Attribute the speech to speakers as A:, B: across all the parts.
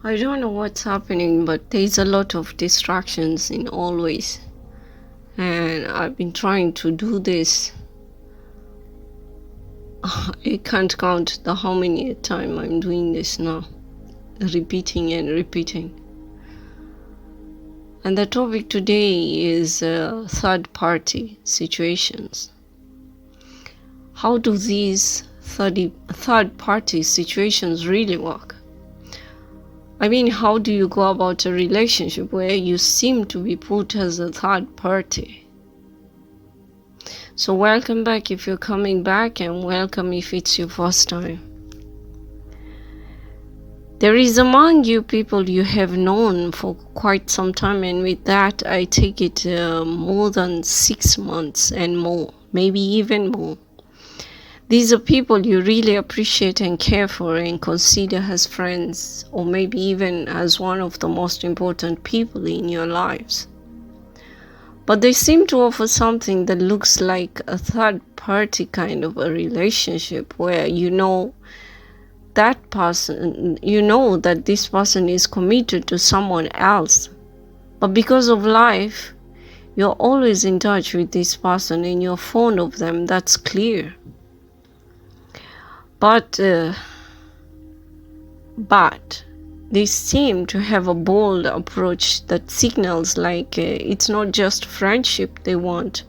A: I don't know what's happening, but there's a lot of distractions in all ways. And I've been trying to do this. I can't count the how many time I'm doing this now. Repeating and repeating. And the topic today is third party situations. How do these third party situations really work? I mean, how do you go about a relationship where you seem to be put as a third party? So welcome back if you're coming back, and welcome if it's your first time. There is among you people you have known for quite some time, and with that I take it more than 6 months and more, maybe even more. These are people you really appreciate and care for and consider as friends, or maybe even as one of the most important people in your lives. But they seem to offer something that looks like a third party kind of a relationship where you know that this person is committed to someone else. But because of life, you're always in touch with this person and you're fond of them, that's clear. But they seem to have a bold approach that signals like it's not just friendship they want,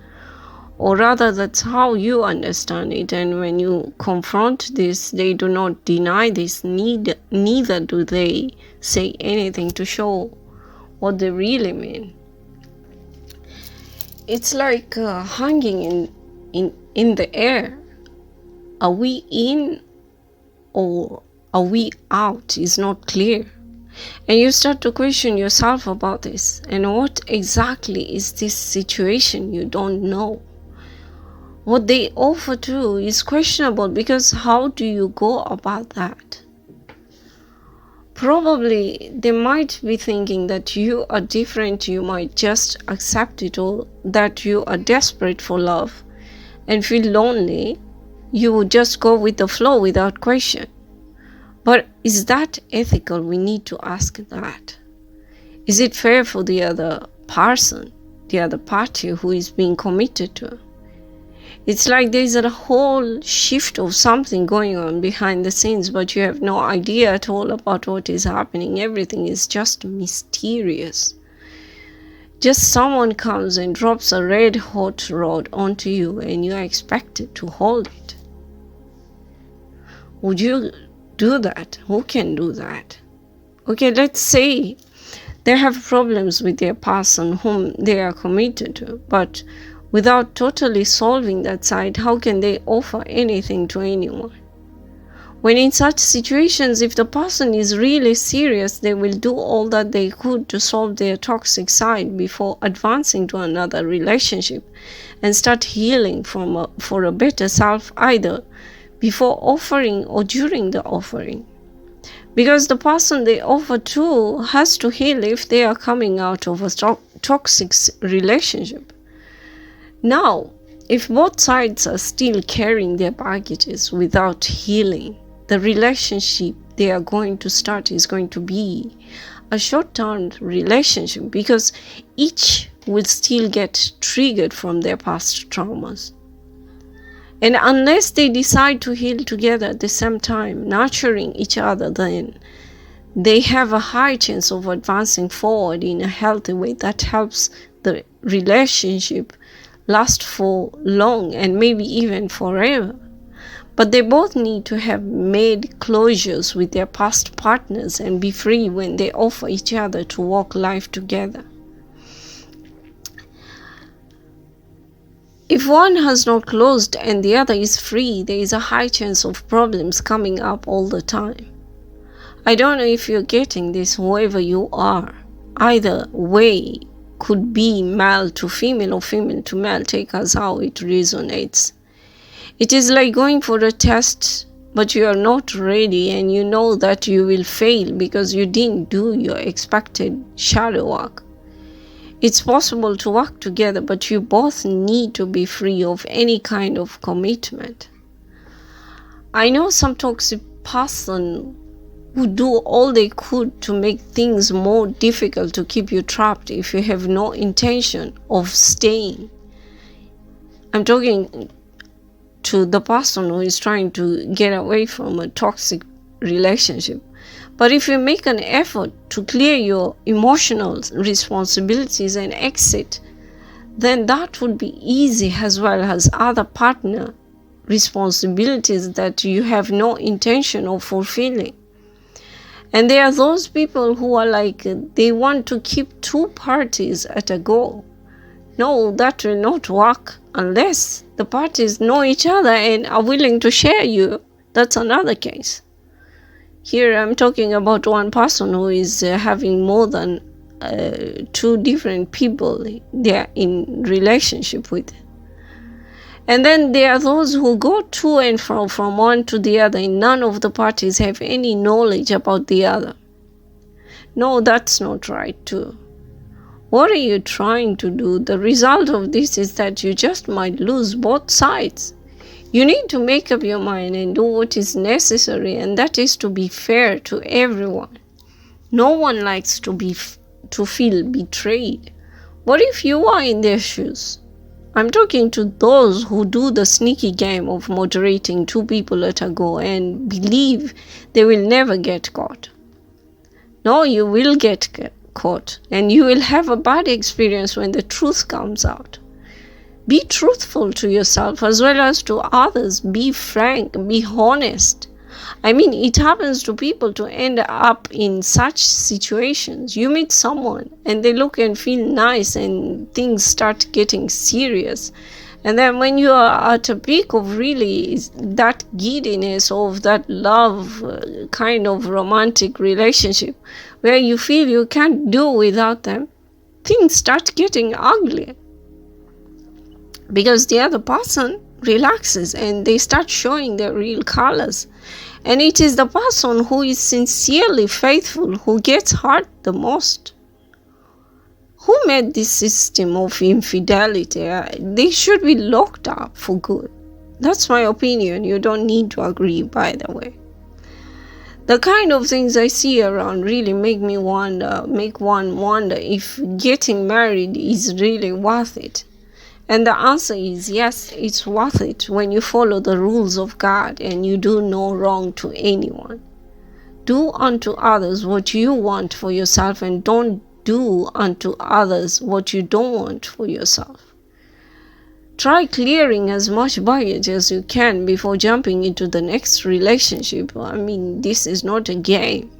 A: or rather that's how you understand it. And when you confront this, they do not deny this, neither do they say anything to show what they really mean. It's like hanging in the air. Are we in or are we out is not clear. And you start to question yourself about this. And what exactly is this situation? You don't know. What they offer too is questionable, because how do you go about that? Probably they might be thinking that you are different, you might just accept it, or that you are desperate for love and feel lonely. You would just go with the flow without question. But is that ethical? We need to ask that. Is it fair for the other person, the other party who is being committed to? It's like there's a whole shift of something going on behind the scenes, but you have no idea at all about what is happening. Everything is just mysterious. Just someone comes and drops a red hot rod onto you and you are expected to hold it. Would you do that? Who can do that? Okay, let's say they have problems with their person whom they are committed to, but without totally solving that side, how can they offer anything to anyone? When in such situations, if the person is really serious, they will do all that they could to solve their toxic side before advancing to another relationship and start healing for a better self, either before offering or during the offering. Because the person they offer to has to heal if they are coming out of a toxic relationship. Now, if both sides are still carrying their baggages without healing, the relationship they are going to start is going to be a short-term relationship, because each will still get triggered from their past traumas. And unless they decide to heal together at the same time, nurturing each other, then they have a high chance of advancing forward in a healthy way that helps the relationship last for long and maybe even forever. But they both need to have made closures with their past partners and be free when they offer each other to walk life together. If one has not closed and the other is free, there is a high chance of problems coming up all the time. I don't know if you're getting this, whoever you are. Either way could be male to female or female to male, take us how it resonates. It is like going for a test, but you are not ready and you know that you will fail because you didn't do your expected shadow work. It's possible to work together, but you both need to be free of any kind of commitment. I know some toxic person would do all they could to make things more difficult to keep you trapped if you have no intention of staying. I'm talking to the person who is trying to get away from a toxic relationship. But if you make an effort to clear your emotional responsibilities and exit, then that would be easy, as well as other partner responsibilities that you have no intention of fulfilling. And there are those people who are like, they want to keep two parties at a go. No, that will not work unless the parties know each other and are willing to share you. That's another case. Here I'm talking about one person who is having more than two different people they're in relationship with. And then there are those who go to and from one to the other, and none of the parties have any knowledge about the other. No, that's not right too. What are you trying to do? The result of this is that you just might lose both sides. You need to make up your mind and do what is necessary, and that is to be fair to everyone. No one likes to feel betrayed. What if you are in their shoes? I'm talking to those who do the sneaky game of moderating two people at a go and believe they will never get caught. No, you will get caught, and you will have a bad experience when the truth comes out. Be truthful to yourself as well as to others. Be frank, be honest. I mean, it happens to people to end up in such situations. You meet someone and they look and feel nice and things start getting serious. And then when you are at a peak of really that giddiness of that love kind of romantic relationship where you feel you can't do without them, things start getting ugly. Because the other person relaxes and they start showing their real colors. And it is the person who is sincerely faithful who gets hurt the most. Who made this system of infidelity? They should be locked up for good. That's my opinion. You don't need to agree, by the way. The kind of things I see around really make one wonder if getting married is really worth it. And the answer is yes, it's worth it when you follow the rules of God and you do no wrong to anyone. Do unto others what you want for yourself, and don't do unto others what you don't want for yourself. Try clearing as much baggage as you can before jumping into the next relationship. I mean, this is not a game.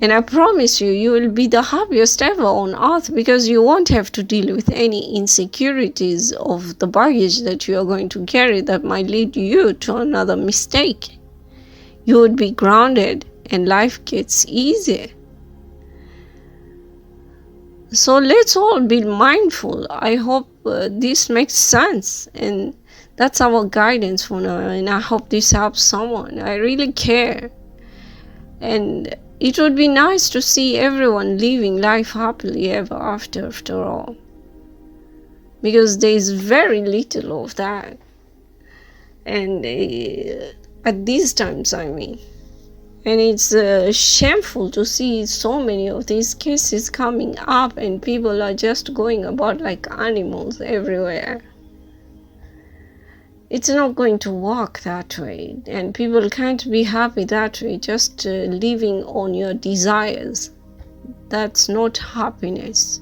A: And I promise you, you will be the happiest ever on earth because you won't have to deal with any insecurities of the baggage that you are going to carry that might lead you to another mistake. You would be grounded and life gets easier. So let's all be mindful. I hope this makes sense, and that's our guidance for now, and I hope this helps someone. I really care. And it would be nice to see everyone living life happily ever after all. Because there is very little of that. And at these times, I mean. And it's shameful to see so many of these cases coming up and people are just going about like animals everywhere. It's not going to work that way, and people can't be happy that way, just living on your desires. That's not happiness.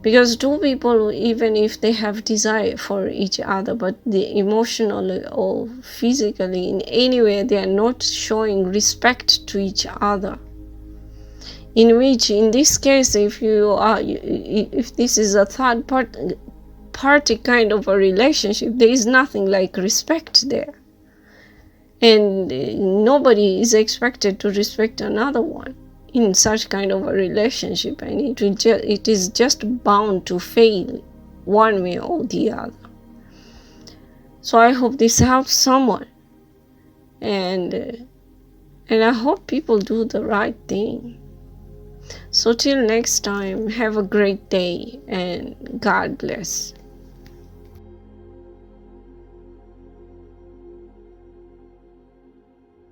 A: Because two people, even if they have desire for each other, but the emotionally or physically in any way they are not showing respect to each other. In which, in this case, if this is a third party kind of a relationship, there is nothing like respect there, and nobody is expected to respect another one in such kind of a relationship, and it is just bound to fail one way or the other. So I hope this helps someone, and I hope people do the right thing. So till next time, have a great day and God bless.